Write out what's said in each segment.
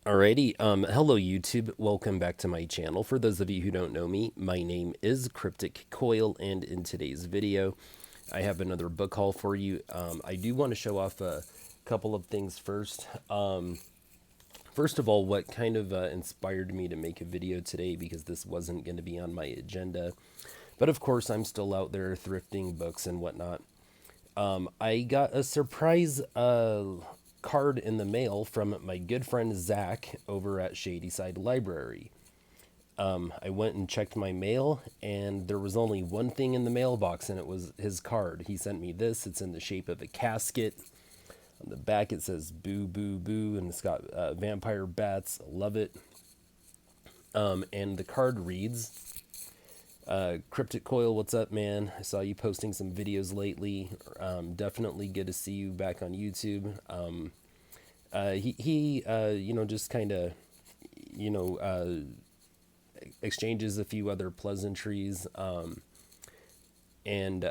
Alrighty, hello YouTube, welcome back to my channel. For those of you who don't know me, my name is Cryptic Coil, and in today's video, I have another book haul for you. I do want to show off a couple of things first. First of all, what kind of inspired me to make a video today, because this wasn't going to be on my agenda. But of course, I'm still out there thrifting books and whatnot. I got a surprise card in the mail from my good friend Zach over at Shadyside Library. I went and checked my mail, and there was only one thing in the mailbox, and it was his card. He sent me this. It's in the shape of a casket. On the back, it says "Boo Boo Boo," and it's got vampire bats. Love it. And the card reads, Cryptic Coil, what's up, man? I saw you posting some videos lately. Definitely good to see you back on YouTube. He just kind of, you know, exchanges a few other pleasantries. And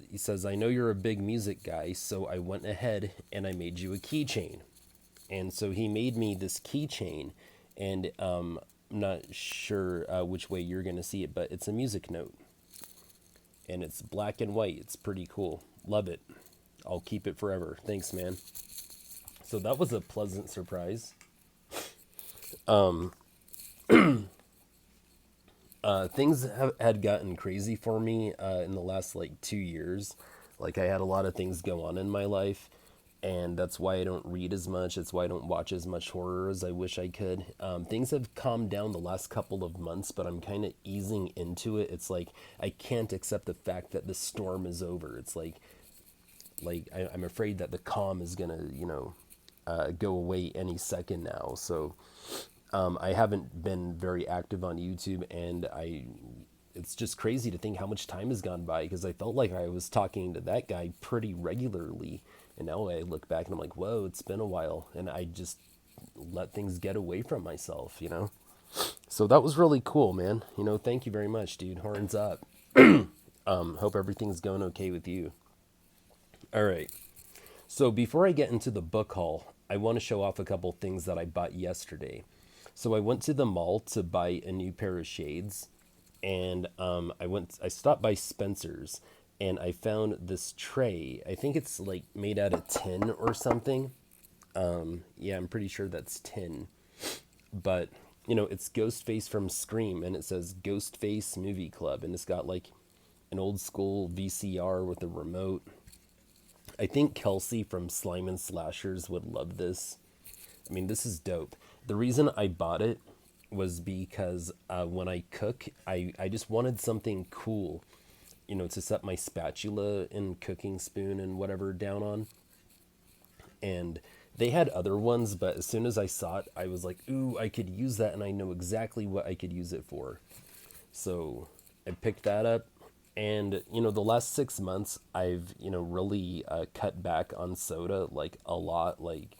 he says, I know you're a big music guy, so I went ahead and I made you a keychain. And so he made me this keychain, and I'm not sure which way you're going to see it, but it's a music note. And it's black and white. It's pretty cool. Love it. I'll keep it forever. Thanks, man. So that was a pleasant surprise. Things had gotten crazy for me in the last like 2 years. Like I had a lot of things go on in my life, and that's why I don't read as much. That's why I don't watch as much horror as I wish I could. Things have calmed down the last couple of months, but I'm kind of easing into it. It's like I can't accept the fact that the storm is over. It's I'm afraid that the calm is gonna, go away any second now. So I haven't been very active on YouTube, and it's just crazy to think how much time has gone by, because I felt like I was talking to that guy pretty regularly, and now I look back and I'm like, whoa, it's been a while, and I just let things get away from myself. So that was really cool, man. Thank you very much, dude. Horns up. Hope everything's going okay with you. All right. So before I get into the book haul, I want to show off a couple things that I bought yesterday. So I went to the mall to buy a new pair of shades, and I stopped by Spencer's, and I found this tray. I think it's like made out of tin or something. Yeah, I'm pretty sure that's tin. But it's Ghostface from Scream, and it says Ghostface Movie Club, and it's got like an old school VCR with a remote. I think Kelsey from Slime and Slashers would love this. I mean, this is dope. The reason I bought it was because when I cook, I just wanted something cool, to set my spatula and cooking spoon and whatever down on. And they had other ones, but as soon as I saw it, I was like, ooh, I could use that, and I know exactly what I could use it for. So I picked that up. And, the last 6 months, I've, really cut back on soda like a lot. Like,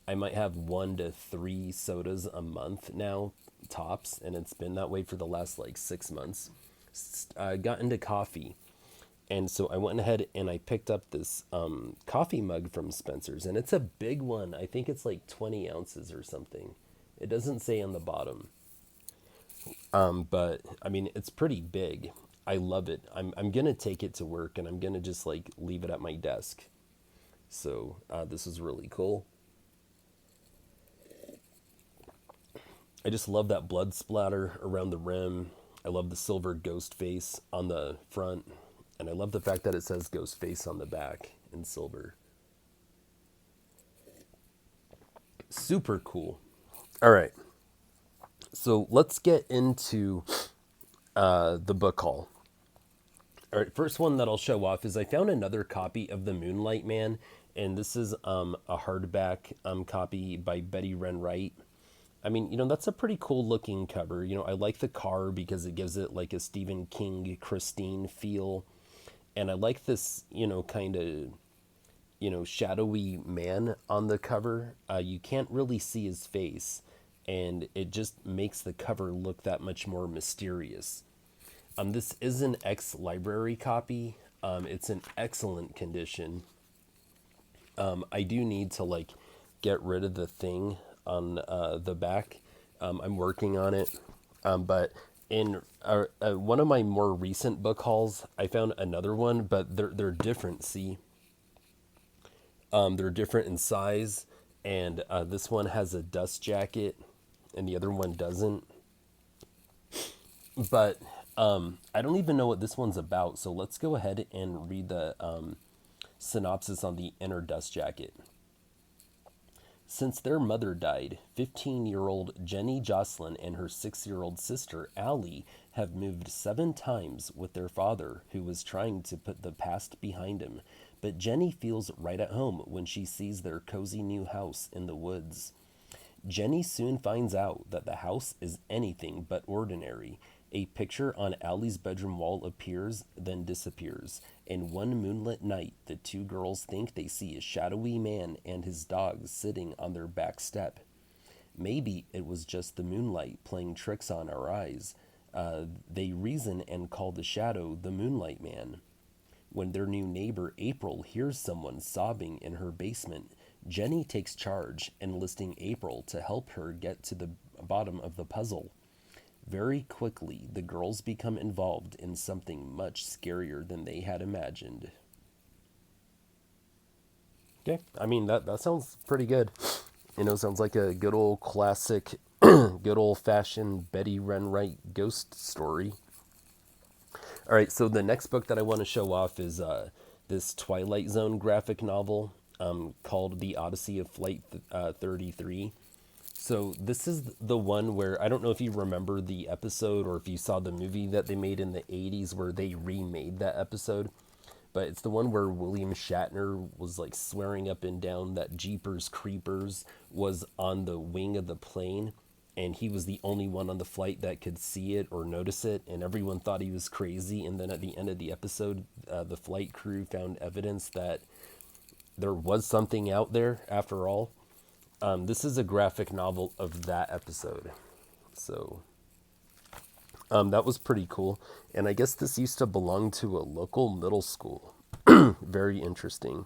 I might have 1 to 3 sodas a month now, tops, and it's been that way for the last like 6 months. I got into coffee, and so I went ahead and I picked up this coffee mug from Spencer's, and it's a big one. I think it's like 20 ounces or something. It doesn't say on the bottom, but I mean, it's pretty big. I love it. I'm gonna take it to work, and I'm gonna just like leave it at my desk. So this is really cool. I just love that blood splatter around the rim. I love the silver ghost face on the front. And I love the fact that it says ghost face on the back in silver. Super cool. All right. So let's get into the book haul. All right. First one that I'll show off is I found another copy of The Moonlight Man. And this is a hardback copy by Betty Wren Wright. I mean, that's a pretty cool looking cover. I like the car because it gives it like a Stephen King, Christine feel. And I like this, kind of, shadowy man on the cover. You can't really see his face, and it just makes the cover look that much more mysterious. This is an ex-library copy. It's in excellent condition. I do need to like get rid of the thing on the back. I'm working on it. But in one of my more recent book hauls, I found another one, but they're different. See, they're different in size, and this one has a dust jacket, and the other one doesn't. But I don't even know what this one's about. So let's go ahead and read the synopsis on the inner dust jacket. Since their mother died, 15-year-old Jenny Jocelyn and her 6-year-old sister Allie have moved 7 times with their father, who was trying to put the past behind him. But Jenny feels right at home when she sees their cozy new house in the woods. Jenny soon finds out that the house is anything but ordinary. A picture on Allie's bedroom wall appears, then disappears. In one moonlit night, the two girls think they see a shadowy man and his dog sitting on their back step. Maybe it was just the moonlight playing tricks on our eyes. They reason and call the shadow the Moonlight Man. When their new neighbor April hears someone sobbing in her basement, Jenny takes charge, enlisting April to help her get to the bottom of the puzzle. Very quickly, the girls become involved in something much scarier than they had imagined. Okay, I mean, that sounds pretty good. Sounds like a good old classic, good old fashioned Betty Renwright ghost story. All right, so the next book that I want to show off is this Twilight Zone graphic novel called The Odyssey of Flight 33. So this is the one where, I don't know if you remember the episode or if you saw the movie that they made in the 80s where they remade that episode. But it's the one where William Shatner was like swearing up and down that Jeepers Creepers was on the wing of the plane. And he was the only one on the flight that could see it or notice it. And everyone thought he was crazy. And then at the end of the episode, the flight crew found evidence that there was something out there after all. This is a graphic novel of that episode. So that was pretty cool. And I guess this used to belong to a local middle school. Very interesting.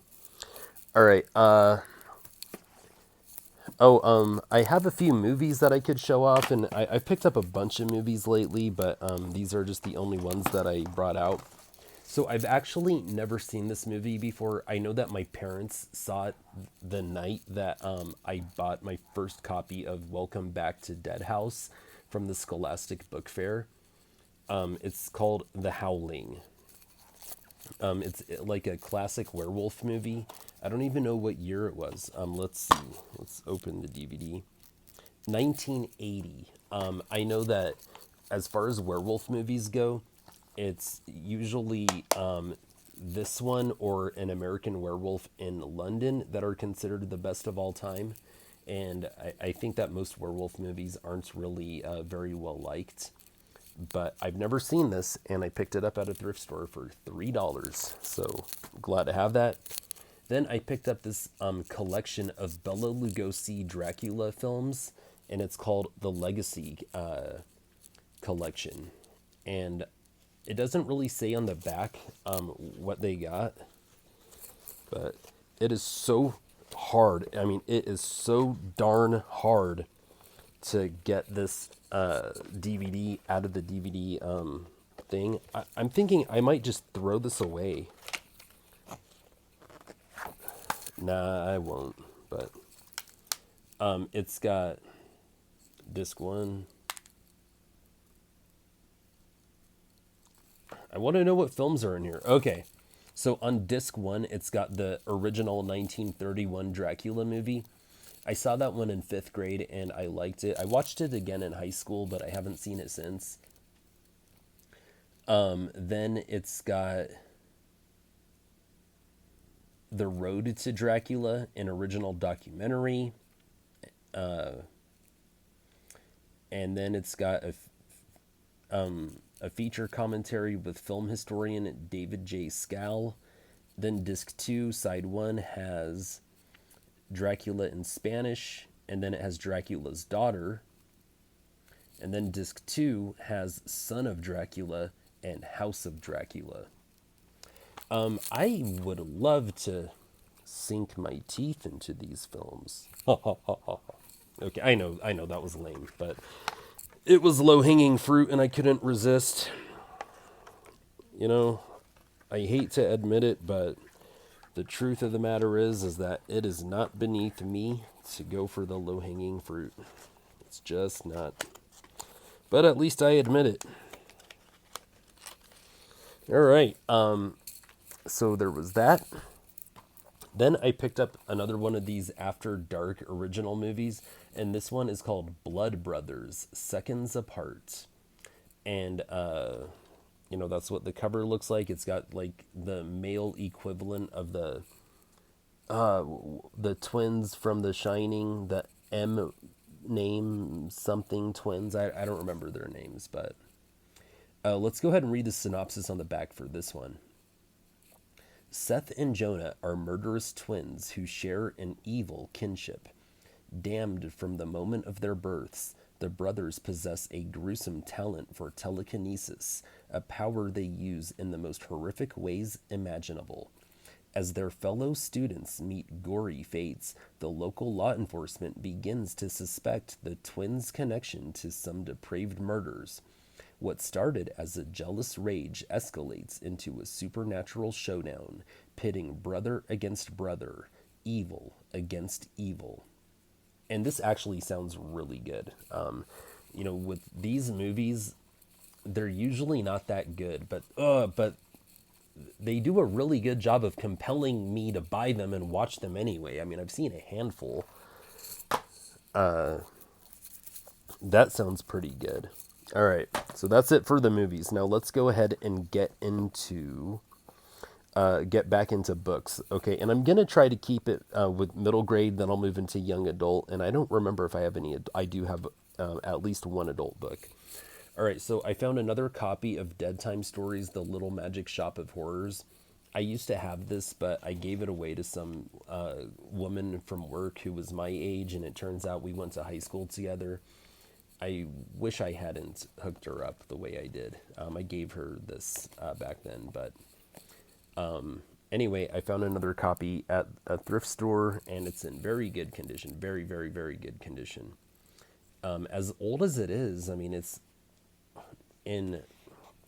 All right. I have a few movies that I could show off, and I've picked up a bunch of movies lately, but these are just the only ones that I brought out. So I've actually never seen this movie before. I know that my parents saw it the night that I bought my first copy of Welcome Back to Dead House from the Scholastic Book Fair. It's called The Howling. It's like a classic werewolf movie. I don't even know what year it was. Let's see. Let's open the DVD. 1980. I know that as far as werewolf movies go, it's usually this one or An American Werewolf in London that are considered the best of all time. And I think that most werewolf movies aren't really very well liked. But I've never seen this, and I picked it up at a thrift store for $3. So glad to have that. Then I picked up this collection of Bela Lugosi Dracula films, and it's called the Legacy Collection. And it doesn't really say on the back what they got, but it is so hard. I mean, it is so darn hard to get this DVD out of the DVD thing. I'm thinking I might just throw this away. Nah, I won't. But it's got disc 1. I want to know what films are in here. Okay. So on disc 1, it's got the original 1931 Dracula movie. I saw that one in 5th grade and I liked it. I watched it again in high school, but I haven't seen it since. Then it's got The Road to Dracula, an original documentary. And then it's got a feature commentary with film historian David J. Scal. Then disc 2, side 1, has Dracula in Spanish, and then it has Dracula's daughter. And then disc 2 has Son of Dracula and House of Dracula. I would love to sink my teeth into these films. Okay, I know that was lame, but it was low hanging fruit and I couldn't resist. You know, I hate to admit it, but the truth of the matter is that it is not beneath me to go for the low hanging fruit. It's just not. But at least I admit it. All right. So there was that. Then I picked up another one of these After Dark original movies, and this one is called Blood Brothers: Seconds Apart. And that's what the cover looks like. It's got like the male equivalent of the twins from The Shining, the M name something twins. I don't remember their names, but let's go ahead and read the synopsis on the back for this one. Seth and Jonah are murderous twins who share an evil kinship. Damned from the moment of their births, the brothers possess a gruesome talent for telekinesis, a power they use in the most horrific ways imaginable. As their fellow students meet gory fates, the local law enforcement begins to suspect the twins' connection to some depraved murders. What started as a jealous rage escalates into a supernatural showdown, pitting brother against brother, evil against evil. And this actually sounds really good. With these movies, they're usually not that good, but they do a really good job of compelling me to buy them and watch them anyway. I mean, I've seen a handful. That sounds pretty good. All right, so that's it for the movies. Now let's go ahead and get back into books. Okay, and I'm gonna try to keep it with middle grade. Then I'll move into young adult. And I don't remember if I have any. I do have at least one adult book. All right, so I found another copy of Dead Time Stories: The Little Magic Shop of Horrors. I used to have this, but I gave it away to some woman from work who was my age, and it turns out we went to high school together. I wish I hadn't hooked her up the way I did. I gave her this back then, but anyway, I found another copy at a thrift store, and it's in very good condition. Very, very, very good condition. As old as it is, I mean, it's in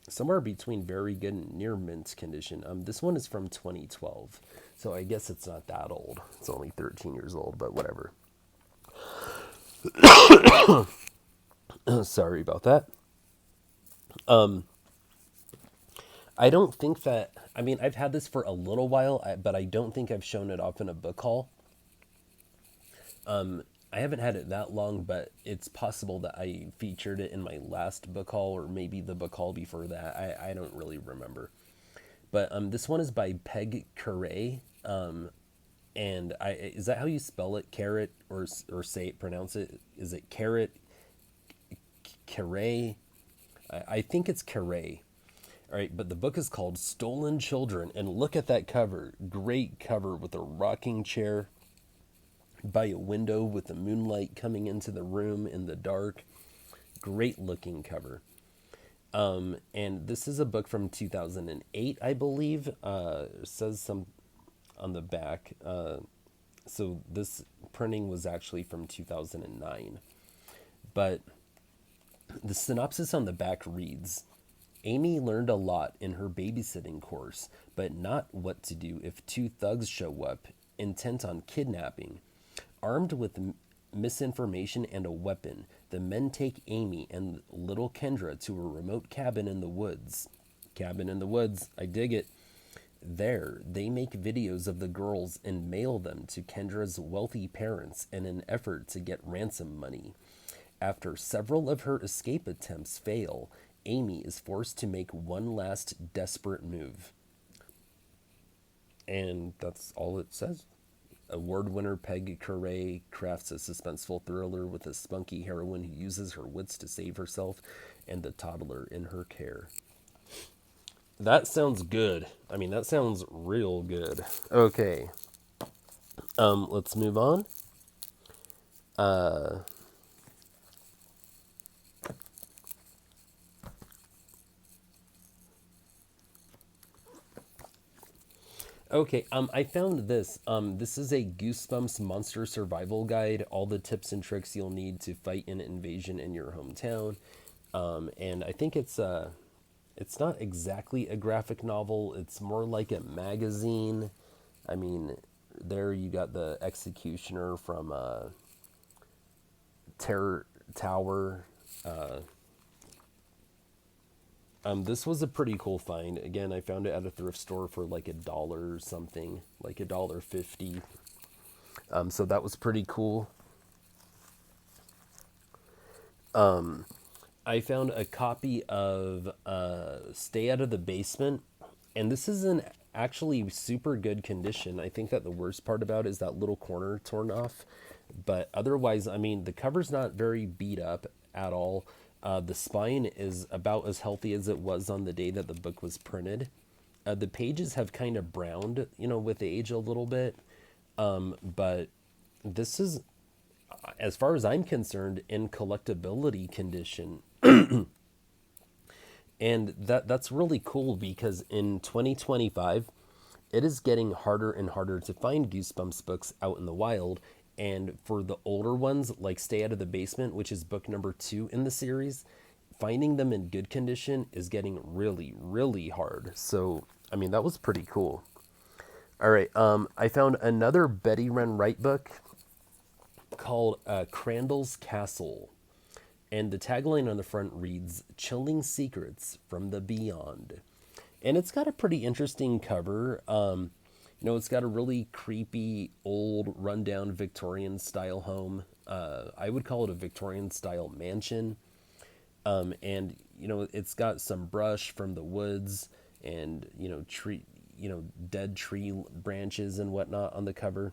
somewhere between very good and near mint condition. This one is from 2012, so I guess it's not that old. It's only 13 years old, but whatever. Sorry about that. I don't think that. I mean, I've had this for a little while, but I don't think I've shown it off in a book haul. I haven't had it that long, but it's possible that I featured it in my last book haul or maybe the book haul before that. I don't really remember. But this one is by Peg Carre. And is that how you spell it? Carrot or say it, pronounce it? Is it carrot? Carre? I think it's Carre. All right, but the book is called Stolen Children, and look at that cover. Great cover with a rocking chair by a window with the moonlight coming into the room in the dark. Great looking cover. And this is a book from 2008, I believe. It says some on the back. So this printing was actually from 2009. But the synopsis on the back reads, Amy learned a lot in her babysitting course, but not what to do if two thugs show up, intent on kidnapping. Armed with misinformation and a weapon, the men take Amy and little Kendra to a remote cabin in the woods. Cabin in the woods, I dig it. There, they make videos of the girls and mail them to Kendra's wealthy parents in an effort to get ransom money. After several of her escape attempts fail, Amy is forced to make one last desperate move. And that's all it says. Award winner Peg Carre crafts a suspenseful thriller with a spunky heroine who uses her wits to save herself and the toddler in her care. That sounds good. I mean, that sounds real good. Okay. Let's move on. Okay, I found this. This is a Goosebumps monster survival guide. All the tips and tricks you'll need to fight an invasion in your hometown. And I think it's not exactly a graphic novel. It's more like a magazine. I mean, there you got the executioner from Terror Tower. This was a pretty cool find. Again, I found it at a thrift store for like $1 or something, like $1.50. So that was pretty cool. I found a copy of Stay Out of the Basement, and this is in actually super good condition. I think that the worst part about it is that little corner torn off, but otherwise, I mean, the cover's not very beat up at all. The spine is about as healthy as it was on the day that the book was printed. The pages have kind of browned, with age a little bit, but this is, as far as I'm concerned, in collectability condition. And that's really cool because in 2025, it is getting harder and harder to find Goosebumps books out in the wild. And for the older ones, like Stay Out of the Basement, which is book number 2 in the series, finding them in good condition is getting really, really hard. So, I mean, that was pretty cool. All right, I found another Betty Wren Wright book called Crandall's Castle. And the tagline on the front reads, Chilling Secrets from the Beyond. And it's got a pretty interesting cover. It's got a really creepy, old, rundown Victorian style home. I would call it a Victorian style mansion. And it's got some brush from the woods and, dead tree branches and whatnot on the cover.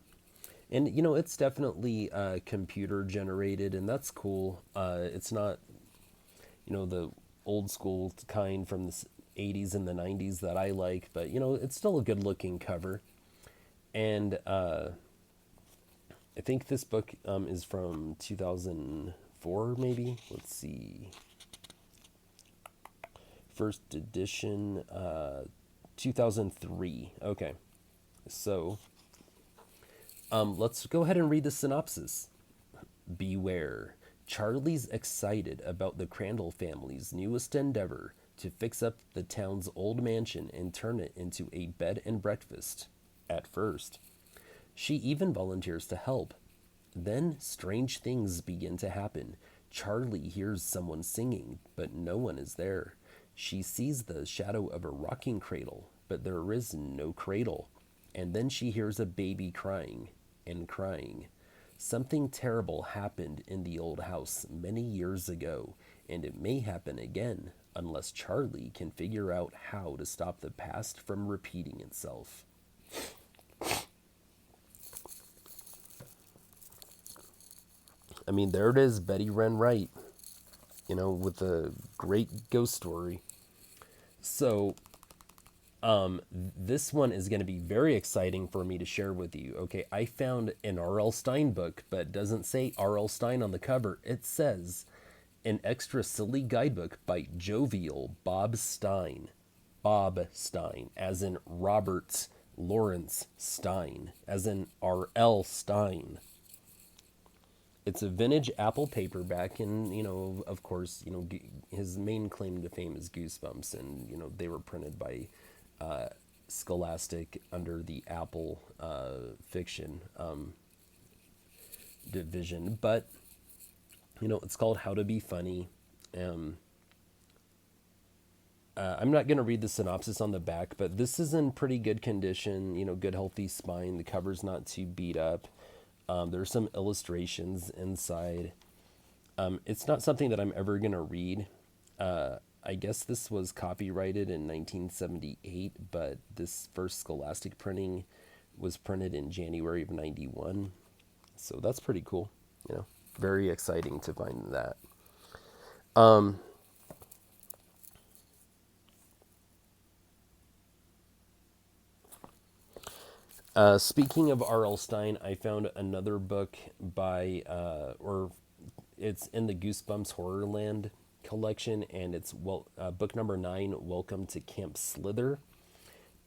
And it's definitely computer generated, and that's cool. It's not the old school kind from the 80s and the 90s that I like, but it's still a good looking cover. And I think this book is from 2004, maybe. Let's see. First edition, 2003. Okay, so let's go ahead and read the synopsis. Beware. Charlie's excited about the Crandall family's newest endeavor to fix up the town's old mansion and turn it into a bed and breakfast. At first, she even volunteers to help. Then strange things begin to happen. Charlie hears someone singing, but no one is there. She sees the shadow of a rocking cradle, but there is no cradle. And then she hears a baby crying and crying. Something terrible happened in the old house many years ago, and it may happen again unless Charlie can figure out how to stop the past from repeating itself. I mean, there it is, Betty Wren Wright, with a great ghost story. So, this one is going to be very exciting for me to share with you. Okay, I found an R.L. Stine book, but it doesn't say R.L. Stine on the cover. It says an extra silly guidebook by jovial Bob Stein. Bob Stein, as in Robert Lawrence Stein, as in R.L. Stine. It's a vintage Apple paperback, and of course, his main claim to fame is Goosebumps, and they were printed by Scholastic under the Apple fiction division. But it's called How to Be Funny. I'm not going to read the synopsis on the back, but this is in pretty good condition. Good healthy spine. The cover's not too beat up. There's some illustrations inside. It's not something that I'm ever going to read. I guess this was copyrighted in 1978, but this first Scholastic printing was printed in January of 91. So that's pretty cool. Very exciting to find that. Speaking of R.L. Stine, I found another book by, it's in the Goosebumps Horrorland collection, and it's book number 9, Welcome to Camp Slither.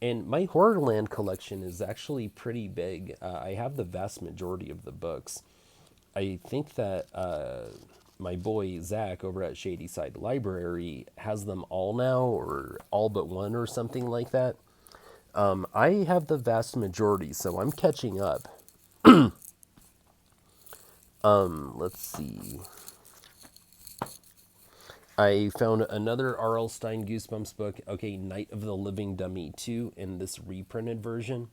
And my Horrorland collection is actually pretty big. I have the vast majority of the books. I think that my boy Zach over at Shady Side Library has them all now, or all but one, or something like that. I have the vast majority, so I'm catching up. Let's see. I found another R.L. Stein Goosebumps book. Okay, Night of the Living Dummy 2 in this reprinted version.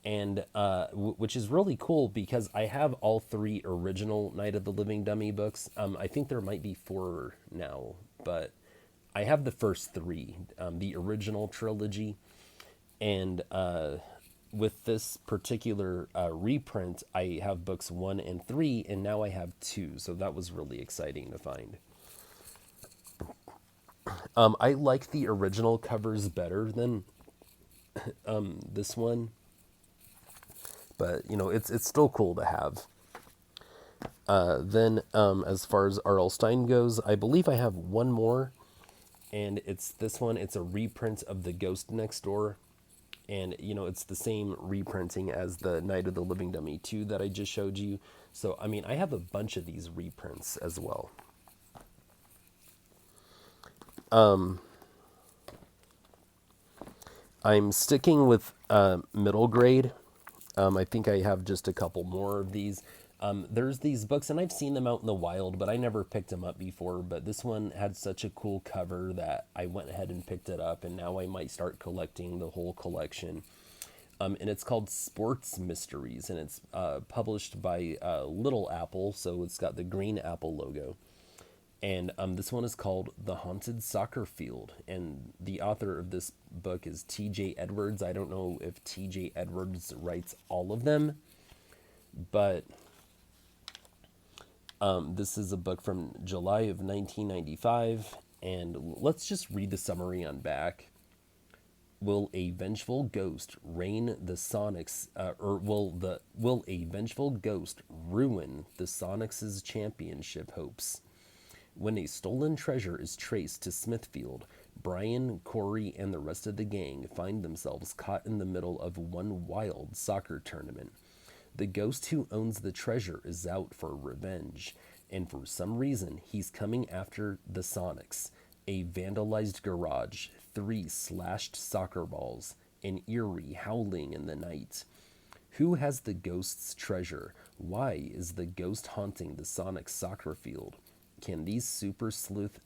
And which is really cool because I have all three original Night of the Living Dummy books. I think there might be four now, but I have the first three, the original trilogy. And with this particular reprint, I have books 1 and 3, and now I have 2. So that was really exciting to find. I like the original covers better than this one, but it's still cool to have. Then, as far as R.L. Stein goes, I believe I have one more, and it's this one. It's a reprint of The Ghost Next Door, and it's the same reprinting as the Night of the Living Dummy 2 that I just showed you. So, I mean, I have a bunch of these reprints as well. I'm sticking with middle grade. I think I have just a couple more of these. There's these books, and I've seen them out in the wild, but I never picked them up before. But this one had such a cool cover that I went ahead and picked it up, and now I might start collecting the whole collection. And it's called Sports Mysteries, and it's published by Little Apple, so it's got the green apple logo. And this one is called The Haunted Soccer Field. And the author of this book is T.J. Edwards. I don't know if T.J. Edwards writes all of them, but this is a book from July of 1995. And let's just read the summary on back. Will a vengeful ghost reign the Sonics, or will a vengeful ghost ruin the Sonics' championship hopes? When a stolen treasure is traced to Smithfield, Brian, Corey, and the rest of the gang find themselves caught in the middle of one wild soccer tournament. The ghost who owns the treasure is out for revenge, and for some reason he's coming after the Sonics, a vandalized garage, 3 slashed soccer balls, an eerie howling in the night. Who has the ghost's treasure? Why is the ghost haunting the Sonics soccer field? Can these super sleuth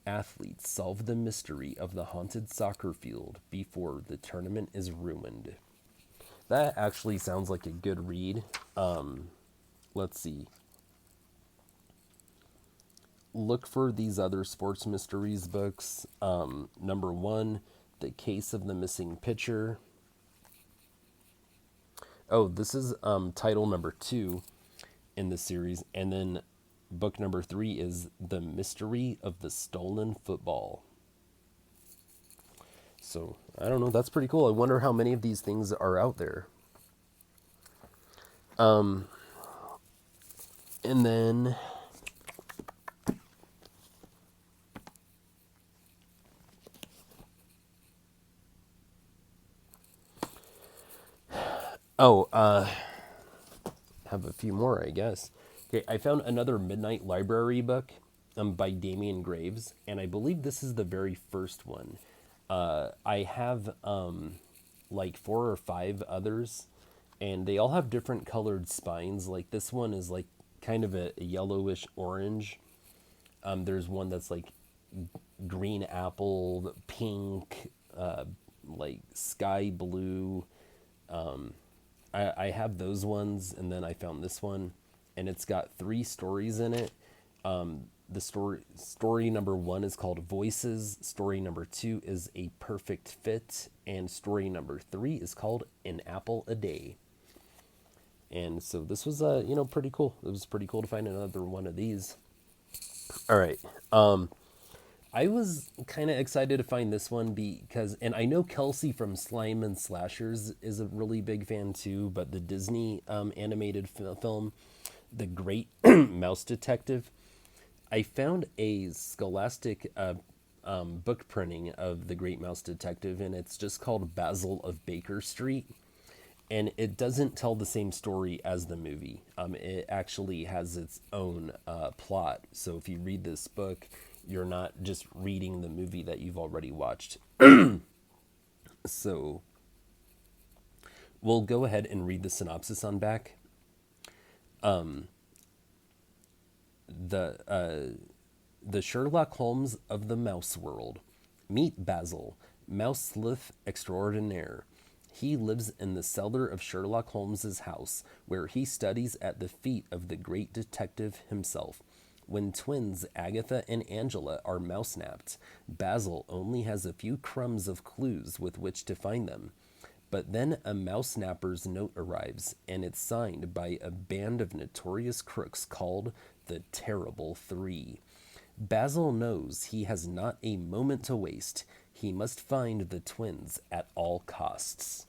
athletes solve the mystery of the haunted soccer field before the tournament is ruined? That actually sounds like a good read. Let's see. Look for these other sports mysteries books. Number 1, The Case of the Missing Pitcher. Oh, this is title number 2 in the series. And then book number 3 is The Mystery of the Stolen Football. So, I don't know, that's pretty cool. I wonder how many of these things are out there. And then have a few more, I guess. Okay, I found another Midnight Library book by Damian Graves, and I believe this is the very first one. I have like 4 or 5 others, and they all have different colored spines. Like this one is like kind of a yellowish orange. There's one that's like green apple, pink, like sky blue. I have those ones, and then I found this one, and it's got 3 stories in it. The story number 1 is called Voices. Story number 2 is A Perfect Fit, and story number 3 is called An Apple a Day. And so this was pretty cool. It was pretty cool to find another one of these. All right. I was kind of excited to find this one because, and I know Kelsey from Slime and Slashers is a really big fan too, but the Disney animated film, The Great Mouse Detective, I found a Scholastic book printing of The Great Mouse Detective, and it's just called Basil of Baker Street. And it doesn't tell the same story as the movie. It actually has its own plot. So if you read this book, you're not just reading the movie that you've already watched. So we'll go ahead and read the synopsis on back. The Sherlock Holmes of the mouse world. Meet Basil, mouse sleuth extraordinaire. He lives in the cellar of Sherlock Holmes's house, where he studies at the feet of the great detective himself. When twins Agatha and Angela are mouse-napped, Basil only has a few crumbs of clues with which to find them. But then a mouse snapper's note arrives, and it's signed by a band of notorious crooks called the Terrible Three. Basil knows he has not a moment to waste. He must find the twins at all costs.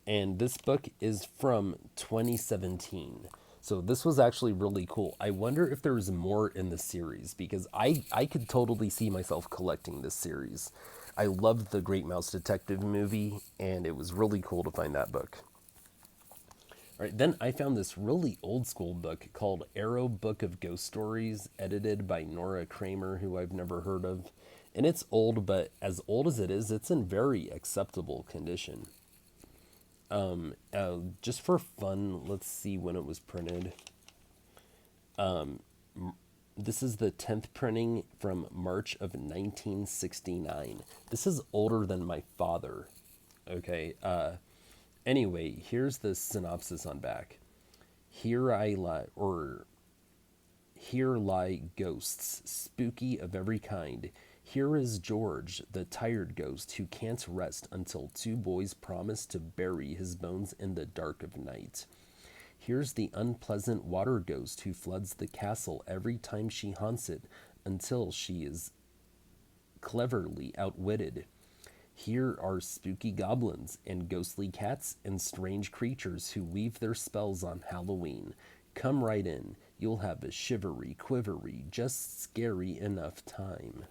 And this book is from 2017. So this was actually really cool. I wonder if there's more in the series, because I could totally see myself collecting this series. I loved the Great Mouse Detective movie, and it was really cool to find that book. All right, then I found this really old school book called Arrow Book of Ghost Stories, edited by Nora Kramer, who I've never heard of. And it's old, but as old as it is, it's in very acceptable condition. Just for fun, let's see when it was printed. This is the 10th printing from March of 1969. This is older than my father. Okay. Anyway, here's the synopsis on back. Here I lie, or here lie ghosts, spooky of every kind. Here is George, the tired ghost who can't rest until two boys promise to bury his bones in the dark of night. Here's the unpleasant water ghost who floods the castle every time she haunts it until she is cleverly outwitted. Here are spooky goblins and ghostly cats and strange creatures who weave their spells on Halloween. Come right in. You'll have a shivery, quivery, just scary enough time.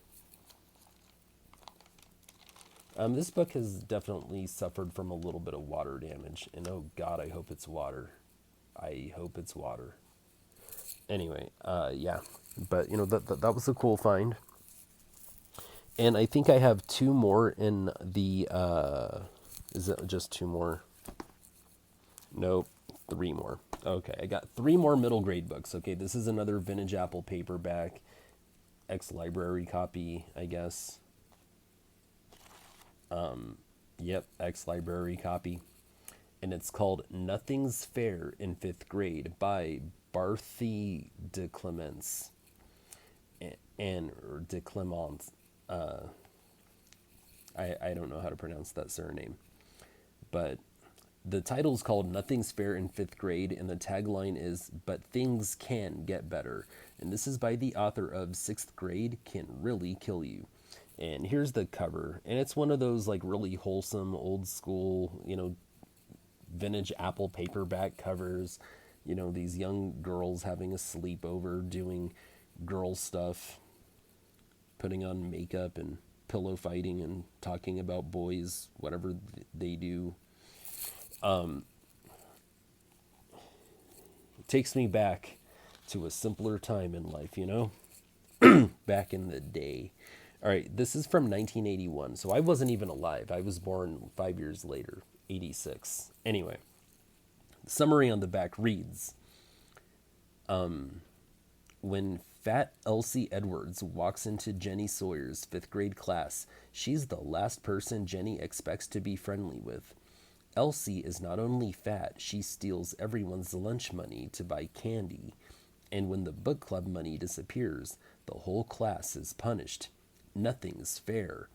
This book has definitely suffered from a little bit of water damage, and oh god, I hope it's water. I hope it's water. Anyway, yeah, but that was a cool find, and I think I have two more in the. Is it just two more? Nope, three more. Okay, I got three more middle grade books. Okay, this is another Vintage Apple paperback, ex-library copy, I guess. Yep, ex-library copy. And it's called Nothing's Fair in Fifth Grade by Barthy de Clements. Or de Clements. I don't know how to pronounce that surname. But the title is called Nothing's Fair in Fifth Grade, and the tagline is, But Things Can Get Better. And this is by the author of Sixth Grade Can Really Kill You. And here's the cover. And it's one of those like really wholesome, old school, vintage Apple paperback covers. These young girls having a sleepover, doing girl stuff, putting on makeup and pillow fighting and talking about boys, whatever they do. It takes me back to a simpler time in life, back in the day. All right, this is from 1981, so I wasn't even alive. I was born 5 years later, 86. Anyway, the summary on the back reads, when fat Elsie Edwards walks into Jenny Sawyer's fifth grade class, she's the last person Jenny expects to be friendly with. Elsie is not only fat, she steals everyone's lunch money to buy candy. And when the book club money disappears, the whole class is punished. Nothing's fair.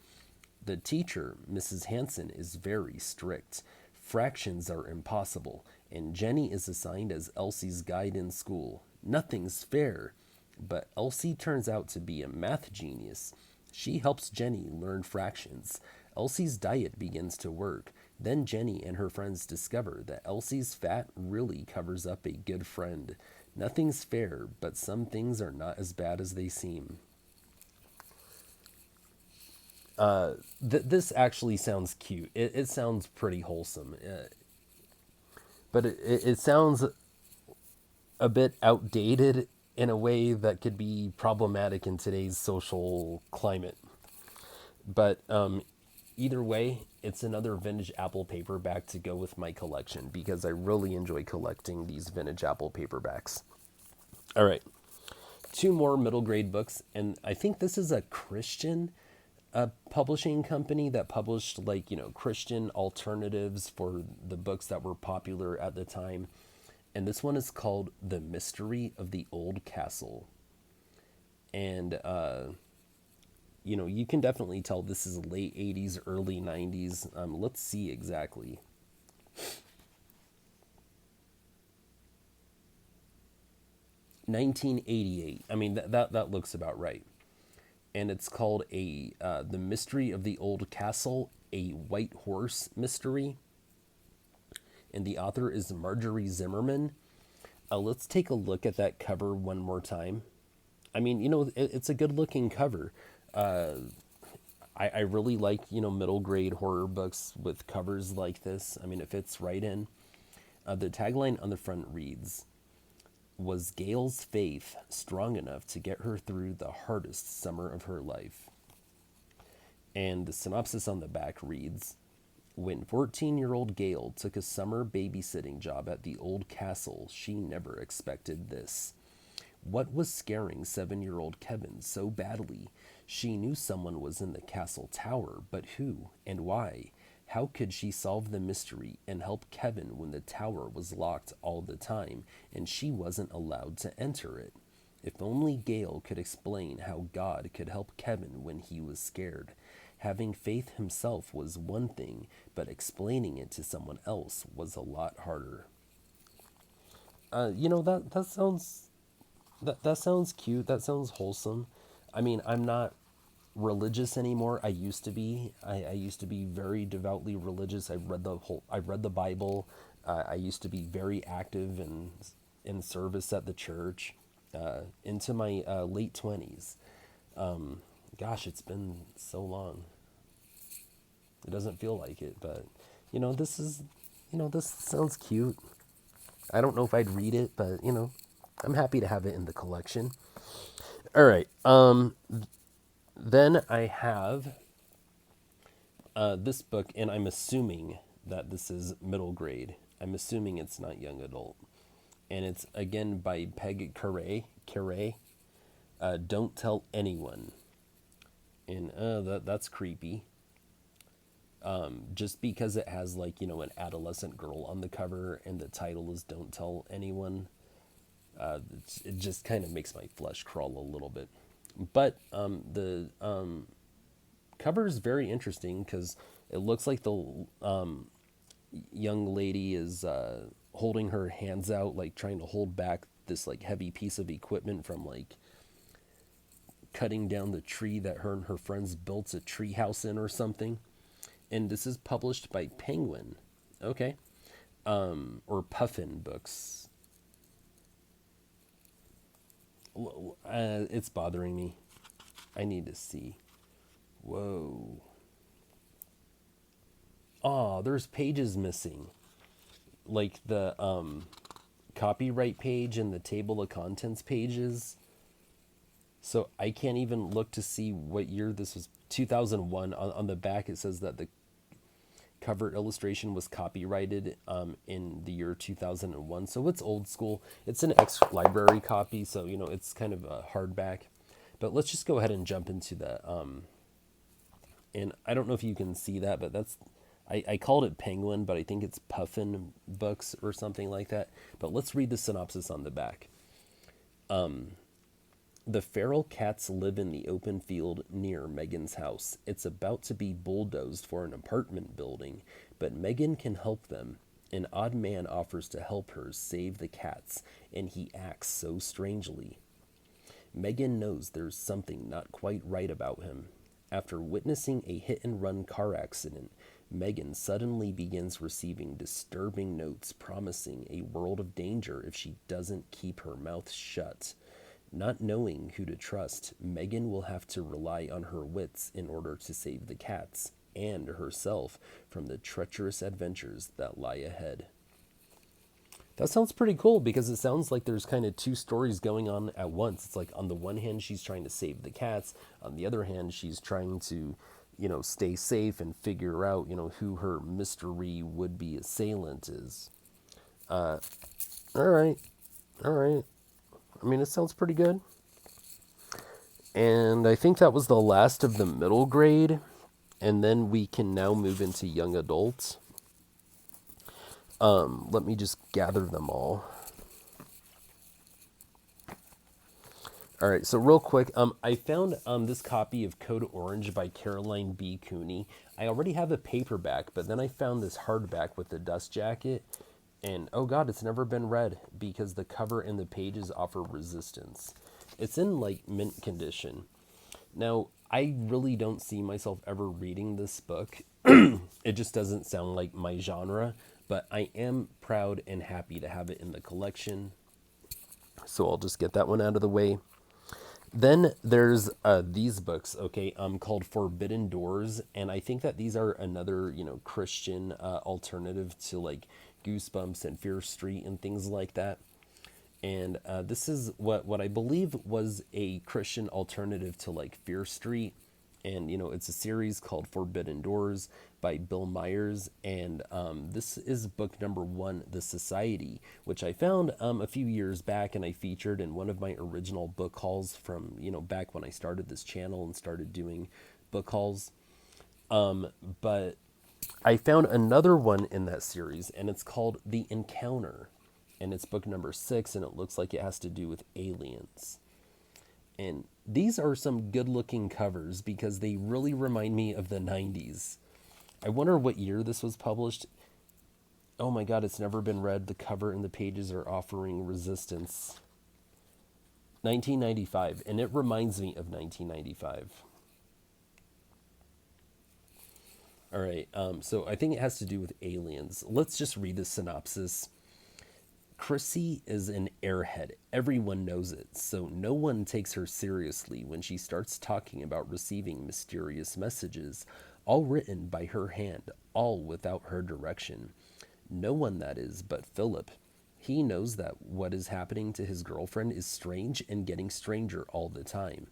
The teacher, Mrs. Hanson, is very strict. Fractions are impossible, and Jenny is assigned as Elsie's guide in school. Nothing's fair. But Elsie turns out to be a math genius. She helps Jenny learn fractions. Elsie's diet begins to work. Then Jenny and her friends discover that Elsie's fat really covers up a good friend. Nothing's fair, but some things are not as bad as they seem. This actually sounds cute. It sounds pretty wholesome, but it sounds a bit outdated in a way that could be problematic in today's social climate. But either way, it's another vintage Apple paperback to go with my collection because I really enjoy collecting these vintage Apple paperbacks. All right, two more middle grade books, and I think this is a Christian publishing company that published like Christian alternatives for the books that were popular at the time. And this one is called The Mystery of the Old Castle. And you can definitely tell this is late 80s, early 90s. Let's see exactly. 1988. I mean, that looks about right. And it's called The Mystery of the Old Castle, a White Horse Mystery. And the author is Marjorie Zimmerman. Let's take a look at that cover one more time. I mean, it's a good looking cover. I really like, middle grade horror books with covers like this. I mean, it fits right in. The tagline on the front reads, "Was Gail's faith strong enough to get her through the hardest summer of her life?" And the synopsis on the back reads, "When 14-year-old Gail took a summer babysitting job at the old castle, she never expected this. What was scaring 7-year-old Kevin so badly? She knew someone was in the castle tower, but who and why? How could she solve the mystery and help Kevin when the tower was locked all the time and she wasn't allowed to enter it? If only Gail could explain how God could help Kevin when he was scared. Having faith himself was one thing, but explaining it to someone else was a lot harder." That sounds cute. That sounds wholesome. I mean, I'm not religious anymore. I used to be. I used to be very devoutly religious. I read the Bible. I used to be very active in service at the church into my late 20s. Gosh, it's been so long. It doesn't feel like it, but this is this sounds cute. I don't know if I'd read it, but I'm happy to have it in the collection. All right. Then I have this book, and I'm assuming that this is middle grade. I'm assuming it's not young adult. And it's again by Peg Carre. Don't Tell Anyone. And that's creepy. Just because it has like an adolescent girl on the cover and the title is Don't Tell Anyone, it just kind of makes my flesh crawl a little bit. But the cover is very interesting because it looks like the young lady is holding her hands out, like trying to hold back this like heavy piece of equipment from like cutting down the tree that her and her friends built a tree house in or something. And this is published by Penguin, okay, or Puffin Books. It's bothering me. I need to see. Whoa. Oh, there's pages missing. Like the copyright page and the table of contents pages. So I can't even look to see what year this was. 2001. On the back, it says that the cover illustration was copyrighted in the year 2001. So it's old school. It's an ex-library copy, so it's kind of a hardback. But let's just go ahead and jump into the and I don't know if you can see that, but that's I called it Penguin, but I think it's Puffin Books or something like that. But let's read the synopsis on the back. The feral cats live in the open field near Megan's house. It's about to be bulldozed for an apartment building, but Megan can help them. An odd man offers to help her save the cats, and he acts so strangely. Megan knows there's something not quite right about him. After witnessing a hit-and-run car accident, Megan suddenly begins receiving disturbing notes promising a world of danger if she doesn't keep her mouth shut. Not knowing who to trust, Megan will have to rely on her wits in order to save the cats and herself from the treacherous adventures that lie ahead. That sounds pretty cool because it sounds like there's kind of two stories going on at once. It's like on the one hand, she's trying to save the cats. On the other hand, she's trying to, stay safe and figure out, who her mystery would be assailant is. All right. All right. I mean, it sounds pretty good. And I think that was the last of the middle grade. And then we can now move into young adults. Let me just gather them all. All right, so real quick, I found this copy of Code Orange by Caroline B. Cooney. I already have a paperback, but then I found this hardback with the dust jacket, and oh god, it's never been read because the cover and the pages offer resistance. It's in like mint condition. Now, I really don't see myself ever reading this book. It just doesn't sound like my genre, but I am proud and happy to have it in the collection. So I'll just get that one out of the way. Then there's these books, okay, called Forbidden Doors, and I think that these are another, Christian alternative to like Goosebumps and Fear Street and things like that. And this is what I believe was a Christian alternative to like Fear Street. And, it's a series called Forbidden Doors by Bill Myers. And this is book number 1, The Society, which I found a few years back and I featured in one of my original book hauls from, back when I started this channel and started doing book hauls. But I found another one in that series and it's called The Encounter. And it's book number 6 and it looks like it has to do with aliens. And these are some good looking covers because they really remind me of the 90s. I wonder what year this was published. Oh my god, it's never been read. The cover and the pages are offering resistance. 1995, and it reminds me of 1995. All right, so I think it has to do with aliens. Let's just read the synopsis. Chrissy is an airhead. Everyone knows it, so no one takes her seriously when she starts talking about receiving mysterious messages, all written by her hand, all without her direction. No one, that is, but Philip. He knows that what is happening to his girlfriend is strange and getting stranger all the time.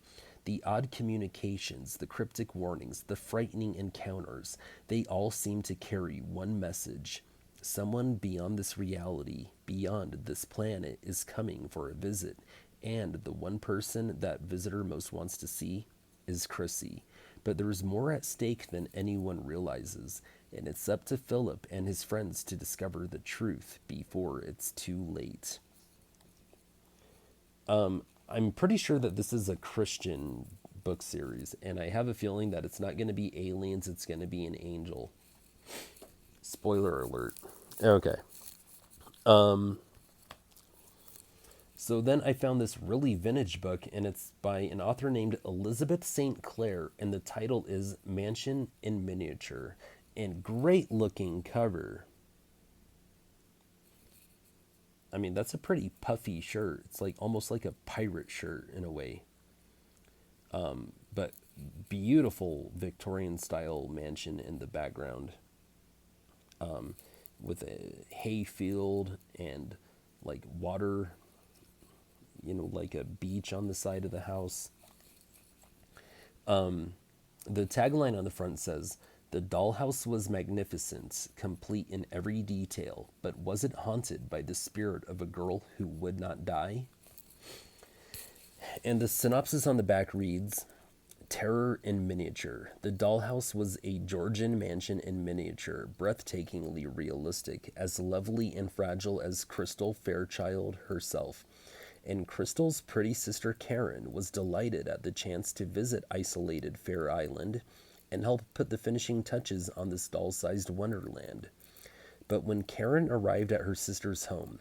The odd communications, the cryptic warnings, the frightening encounters, they all seem to carry one message. Someone beyond this reality, beyond this planet, is coming for a visit, and the one person that visitor most wants to see is Chrissy. But there is more at stake than anyone realizes, and it's up to Philip and his friends to discover the truth before it's too late. I'm pretty sure that this is a Christian book series, and I have a feeling that it's not going to be aliens, it's going to be an angel. Spoiler alert. Okay. So then I found this really vintage book, and it's by an author named Elizabeth St. Clair, and the title is Mansion in Miniature. And great looking cover. I mean, that's a pretty puffy shirt. It's like almost like a pirate shirt in a way. But beautiful Victorian style mansion in the background. With a hay field and like water, like a beach on the side of the house. The tagline on the front says, "The dollhouse was magnificent, complete in every detail, but was it haunted by the spirit of a girl who would not die?" And the synopsis on the back reads, Terror in miniature. The dollhouse was a Georgian mansion in miniature, breathtakingly realistic, as lovely and fragile as Crystal Fairchild herself. And Crystal's pretty sister Karen was delighted at the chance to visit isolated Fair Island and help put the finishing touches on this doll-sized wonderland. But when Karen arrived at her sister's home,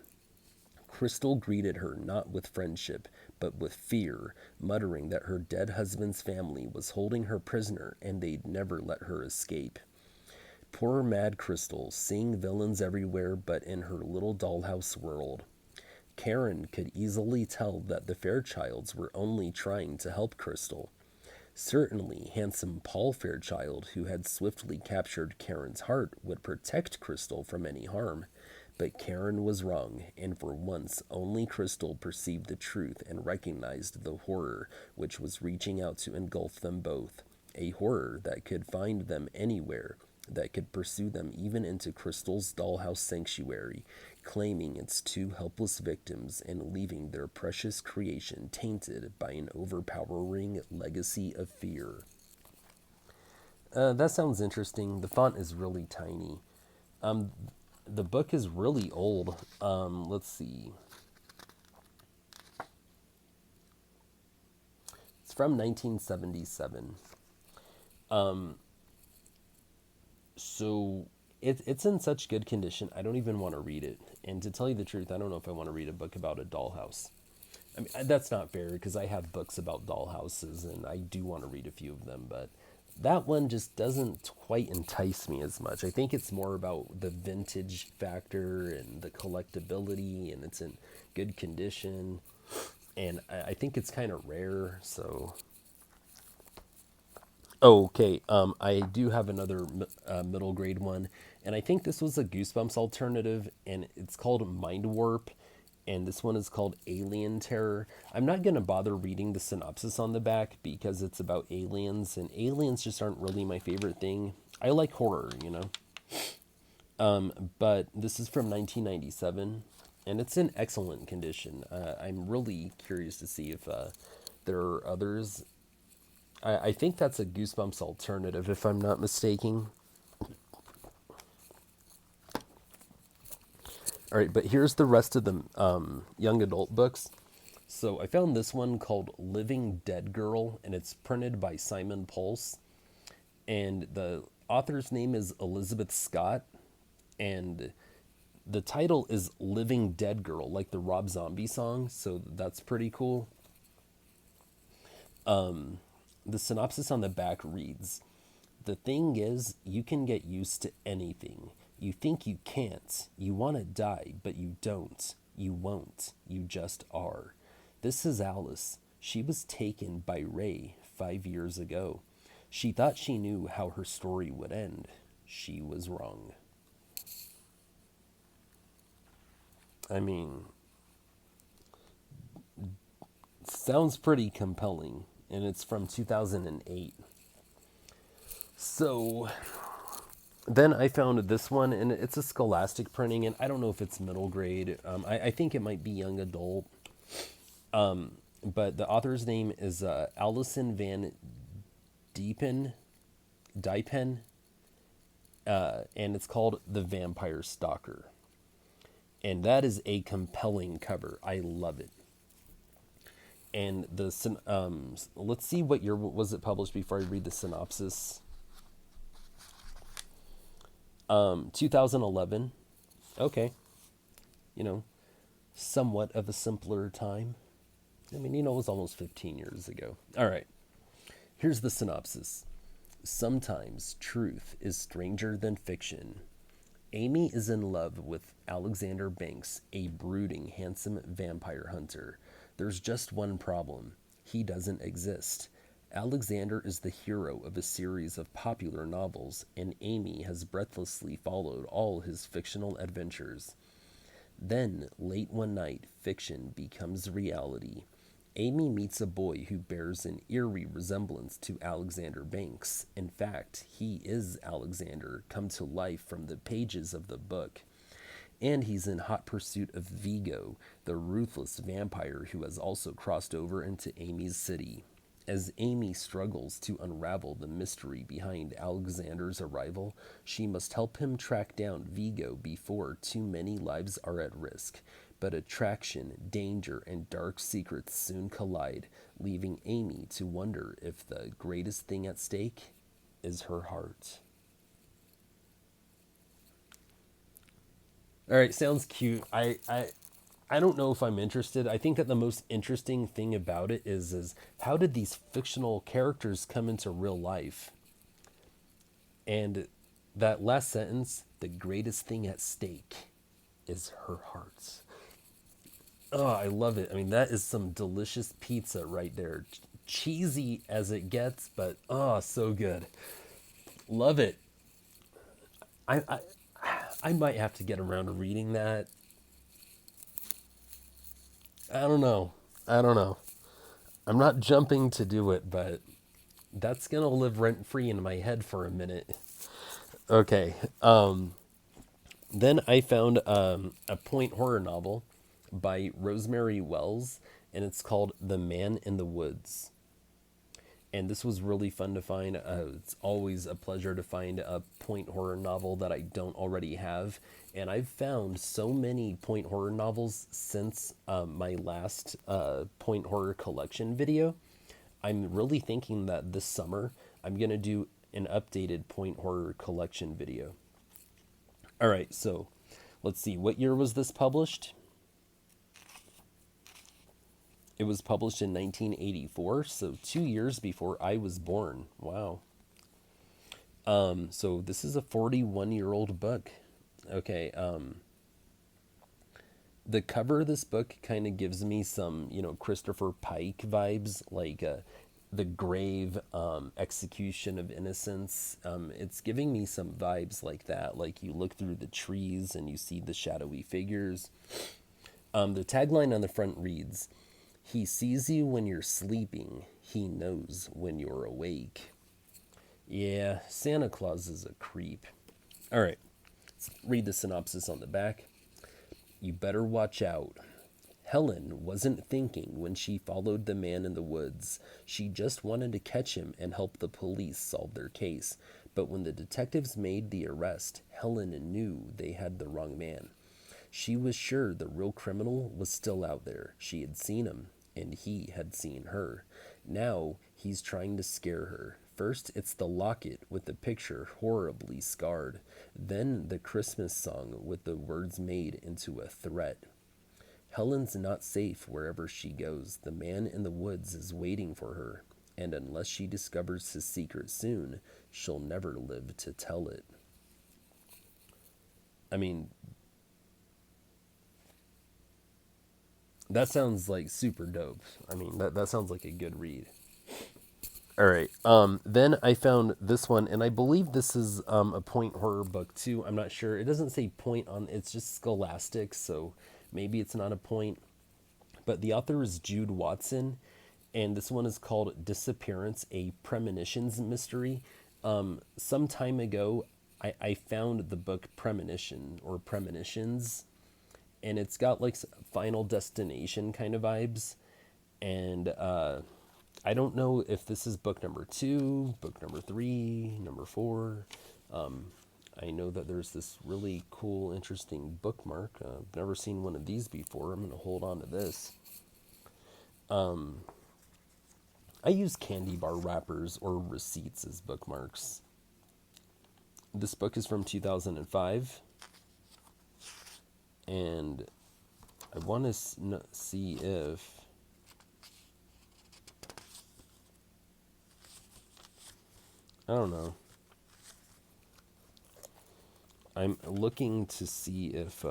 Crystal greeted her not with friendship, but with fear, muttering that her dead husband's family was holding her prisoner and they'd never let her escape. Poor mad Crystal, seeing villains everywhere but in her little dollhouse world. Karen could easily tell that the Fairchilds were only trying to help Crystal. Certainly, handsome Paul Fairchild, who had swiftly captured Karen's heart, would protect Crystal from any harm. But Karen was wrong, and for once only Crystal perceived the truth and recognized the horror which was reaching out to engulf them both. A horror that could find them anywhere, that could pursue them even into Crystal's dollhouse sanctuary, claiming its two helpless victims and leaving their precious creation tainted by an overpowering legacy of fear. That sounds interesting. The font is really tiny. The book is really old. Let's see. It's from 1977. So it's in such good condition, I don't even want to read it. And to tell you the truth, I don't know if I want to read a book about a dollhouse. I mean, that's not fair because I have books about dollhouses and I do want to read a few of them, but that one just doesn't quite entice me as much. I think it's more about the vintage factor and the collectability, and it's in good condition. And I think it's kind of rare, so. Oh, okay. I do have another middle grade one, and I think this was a Goosebumps alternative, and it's called Mind Warp, and this one is called Alien Terror. I'm not gonna bother reading the synopsis on the back because it's about aliens, and aliens just aren't really my favorite thing. I like horror, you know. But this is from 1997, and it's in excellent condition. I'm really curious to see if there are others. I think that's a Goosebumps alternative, if I'm not mistaken. All right, but here's the rest of the young adult books. So I found this one called Living Dead Girl, and it's printed by Simon Pulse. And the author's name is Elizabeth Scott. And the title is Living Dead Girl, like the Rob Zombie song. So that's pretty cool. The synopsis on the back reads, "The thing is, you can get used to anything. You think you can't. You want to die, but you don't. You won't. You just are. This is Alice. She was taken by Ray 5 years ago. She thought she knew how her story would end. She was wrong." I mean, sounds pretty compelling, and it's from 2008. So then I found this one, and it's a Scholastic printing, and I don't know if it's middle grade. I think it might be young adult. But the author's name is Allison Van Dypen, and it's called The Vampire Stalker. And that is a compelling cover. I love it. And let's see what year was it published before I read the synopsis. 2011. Okay. You know, somewhat of a simpler time. I mean, it was almost 15 years ago. All right. Here's the synopsis. Sometimes truth is stranger than fiction. Amy is in love with Alexander Banks, a brooding, handsome vampire hunter. There's just one problem. He doesn't exist. Alexander is the hero of a series of popular novels, and Amy has breathlessly followed all his fictional adventures. Then, late one night, fiction becomes reality. Amy meets a boy who bears an eerie resemblance to Alexander Banks. In fact, he is Alexander, come to life from the pages of the book. And he's in hot pursuit of Vigo, the ruthless vampire who has also crossed over into Amy's city. As Amy struggles to unravel the mystery behind Alexander's arrival, she must help him track down Vigo before too many lives are at risk. But attraction, danger, and dark secrets soon collide, leaving Amy to wonder if the greatest thing at stake is her heart. All right, sounds cute. I don't know if I'm interested. I think that the most interesting thing about it is how did these fictional characters come into real life? And that last sentence, the greatest thing at stake is her heart. Oh, I love it. I mean, that is some delicious pizza right there. Cheesy as it gets, but oh, so good. Love it. I I might have to get around to reading that. I don't know. I don't know. I'm not jumping to do it, but that's gonna live rent free in my head for a minute. Okay. Then I found a point horror novel by Rosemary Wells, and it's called The Man in the Woods. And this was really fun to find. It's always a pleasure to find a point horror novel that I don't already have. And I've found so many point horror novels since my last point horror collection video. I'm really thinking that this summer I'm going to do an updated point horror collection video. All right, so let's see. What year was this published? It was published in 1984, so 2 years before I was born. Wow. So this is a 41-year-old book. Okay. The cover of this book kind of gives me some, Christopher Pike vibes, like the grave execution of innocence. It's giving me some vibes like that. Like you look through the trees and you see the shadowy figures. The tagline on the front reads, "He sees you when you're sleeping. He knows when you're awake." Yeah, Santa Claus is a creep. All right, let's read the synopsis on the back. You better watch out. Helen wasn't thinking when she followed the man in the woods. She just wanted to catch him and help the police solve their case. But when the detectives made the arrest, Helen knew they had the wrong man. She was sure the real criminal was still out there. She had seen him, and he had seen her. Now he's trying to scare her. First, it's the locket with the picture horribly scarred. Then the Christmas song with the words made into a threat. Helen's not safe wherever she goes. The man in the woods is waiting for her, and unless she discovers his secret soon, she'll never live to tell it. I mean, that sounds like super dope. I mean, that sounds like a good read. All right. Then I found this one, and I believe this is a point horror book too. I'm not sure. It doesn't say point on. It's just Scholastic, so maybe it's not a point. But the author is Jude Watson, and this one is called Disappearance: A Premonitions Mystery. Some time ago, I found the book Premonition or Premonitions, and it's got like Final Destination kind of vibes. And I don't know if this is book number 2, book number 3, number 4. I know that there's this really cool, interesting bookmark. I've never seen one of these before. I'm going to hold on to this. I use candy bar wrappers or receipts as bookmarks. This book is from 2005. And I want to see if... I don't know. I'm looking to see if...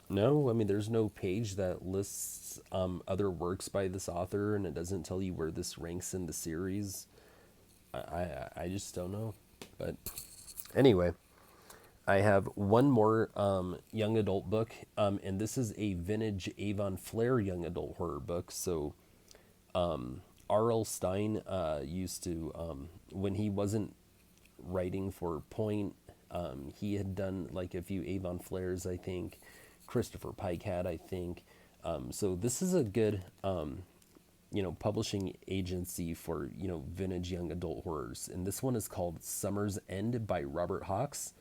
No, I mean, there's no page that lists other works by this author, and it doesn't tell you where this ranks in the series. I just don't know. But anyway, I have one more young adult book, and this is a vintage Avon Flair young adult horror book. So R.L. Stine used to, when he wasn't writing for Point, he had done like a few Avon Flairs, I think. Christopher Pike had, I think. So this is a good, publishing agency for, vintage young adult horrors. And this one is called Summer's End by Robert Hawks.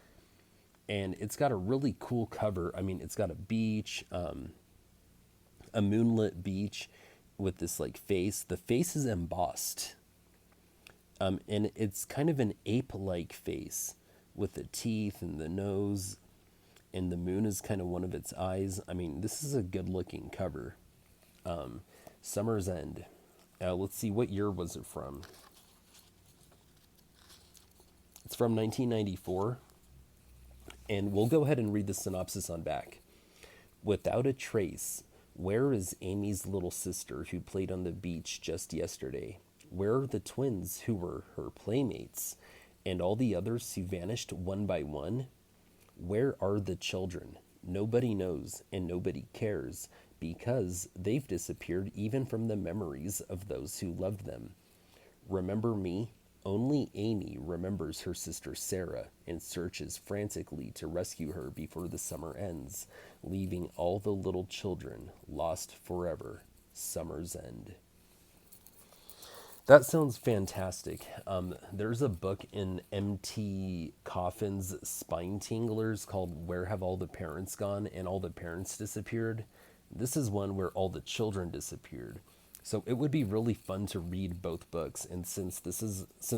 And it's got a really cool cover. I mean, it's got a beach, a moonlit beach with this like face. The face is embossed. And it's kind of an ape-like face with the teeth and the nose, and the moon is kind of one of its eyes. I mean, this is a good-looking cover. Summer's End. Let's see, what year was it from? It's from 1994, And we'll go ahead and read the synopsis on back. Without a trace, where is Amy's little sister who played on the beach just yesterday? Where are the twins who were her playmates? And all the others who vanished one by one? Where are the children? Nobody knows and nobody cares because they've disappeared even from the memories of those who loved them. Remember me? Only Amy remembers her sister Sarah and searches frantically to rescue her before the summer ends, leaving all the little children lost forever. Summer's End. That sounds fantastic. There's a book in M.T. Coffin's Spine Tinglers called Where Have All the Parents Gone? And all the parents disappeared. This is one where all the children disappeared. So it would be really fun to read both books. And since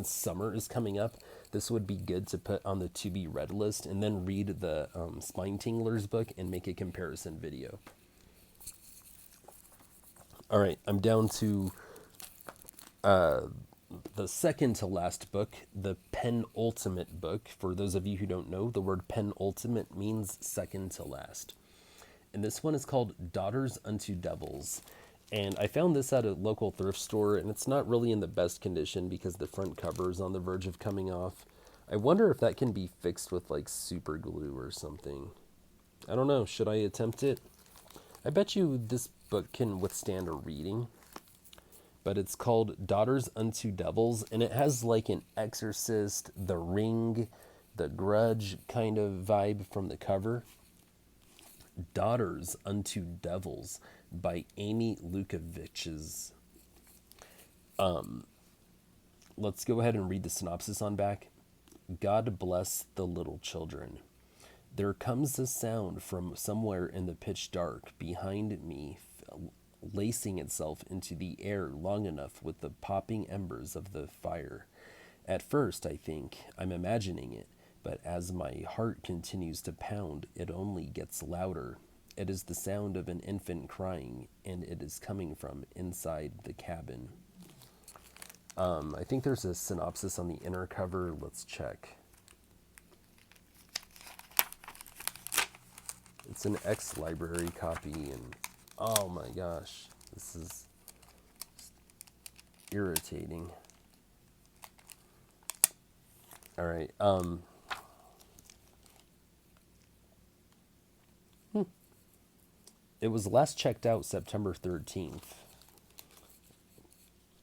summer is coming up, this would be good to put on the to be read list and then read the Spine Tinglers book and make a comparison video. All right, I'm down to the second to last book, the penultimate book. For those of you who don't know, the word penultimate means second to last. And this one is called Daughters Unto Devils. And I found this at a local thrift store, and it's not really in the best condition because the front cover is on the verge of coming off. I wonder if that can be fixed with like super glue or something. I don't know. Should I attempt it? I bet you this book can withstand a reading. But it's called Daughters Unto Devils, and it has like an Exorcist, The Ring, The Grudge kind of vibe from the cover. Daughters Unto Devils by Amy Lukavich's. Let's go ahead and read the synopsis on back. God bless the little children. There comes a sound from somewhere in the pitch dark behind me, lacing itself into the air long enough with the popping embers of the fire. At first, I think I'm imagining it, but as my heart continues to pound, it only gets louder. It is the sound of an infant crying, and it is coming from inside the cabin. I think there's a synopsis on the inner cover. Let's check. It's an ex-library copy, and oh my gosh, this is irritating. All right. It was last checked out September 13th.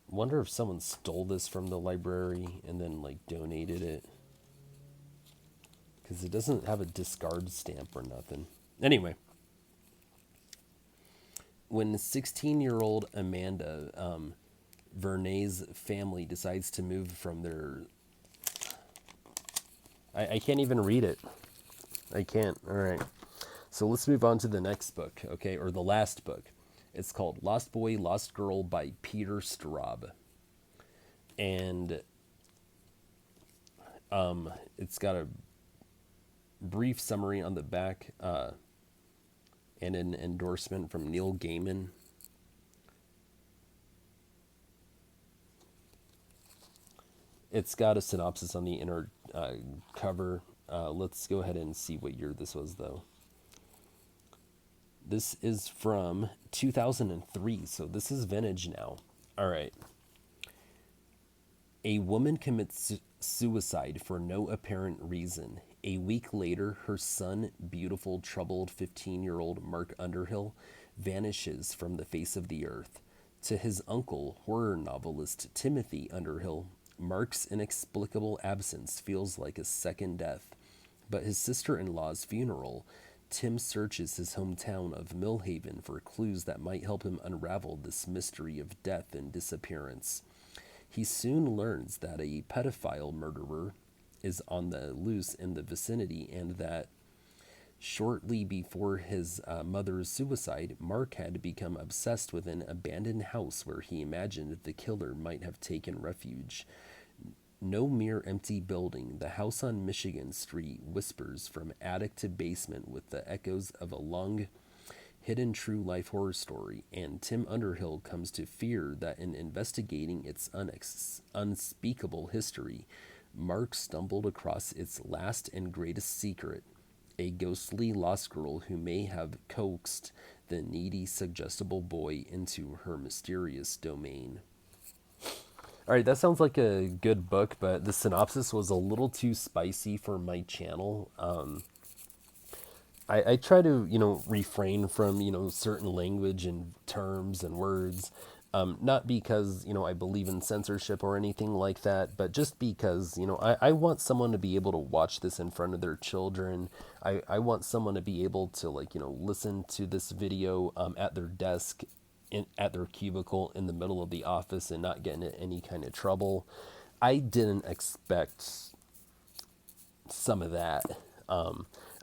Wonder if someone stole this from the library and then like donated it. Because it doesn't have a discard stamp or nothing. Anyway. When 16-year-old Amanda Vernay's family decides to move from their... I can't even read it. I can't. All right. So let's move on to the next book, okay? Or the last book. It's called Lost Boy, Lost Girl by Peter Straub. And it's got a brief summary on the back and an endorsement from Neil Gaiman. It's got a synopsis on the inner cover. Let's go ahead and see what year this was, though. This is from 2003, so this is vintage now. All right. A woman commits suicide for no apparent reason. A week later, her son, beautiful, troubled 15-year-old Mark Underhill, vanishes from the face of the earth. To his uncle, horror novelist Timothy Underhill, Mark's inexplicable absence feels like a second death. But his sister-in-law's funeral, Tim searches his hometown of Millhaven for clues that might help him unravel this mystery of death and disappearance. He soon learns that a pedophile murderer is on the loose in the vicinity and that shortly before his mother's suicide, Mark had become obsessed with an abandoned house where he imagined the killer might have taken refuge. No mere empty building, the house on Michigan Street whispers from attic to basement with the echoes of a long hidden true life horror story, and Tim Underhill comes to fear that in investigating its unspeakable history, Mark stumbled across its last and greatest secret, a ghostly lost girl who may have coaxed the needy, suggestible boy into her mysterious domain. All right, that sounds like a good book, but the synopsis was a little too spicy for my channel. I try to, refrain from, certain language and terms and words. Not because, I believe in censorship or anything like that, but just because, I want someone to be able to watch this in front of their children. I want someone to be able to, like, listen to this video at their desk, at their cubicle in the middle of the office and not get into any kind of trouble. I didn't expect some of that.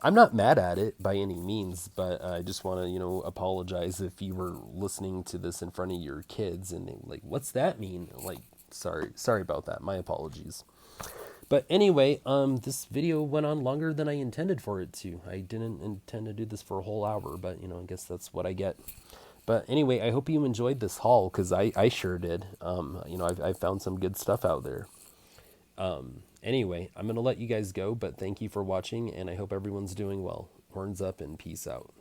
I'm not mad at it by any means, but I just want to, apologize if you were listening to this in front of your kids and they like, what's that mean? Like, sorry about that. My apologies. But anyway, this video went on longer than I intended for it to. I didn't intend to do this for a whole hour, but I guess that's what I get. But anyway, I hope you enjoyed this haul because I sure did. I've found some good stuff out there. Anyway, I'm going to let you guys go, but thank you for watching, and I hope everyone's doing well. Horns up and peace out.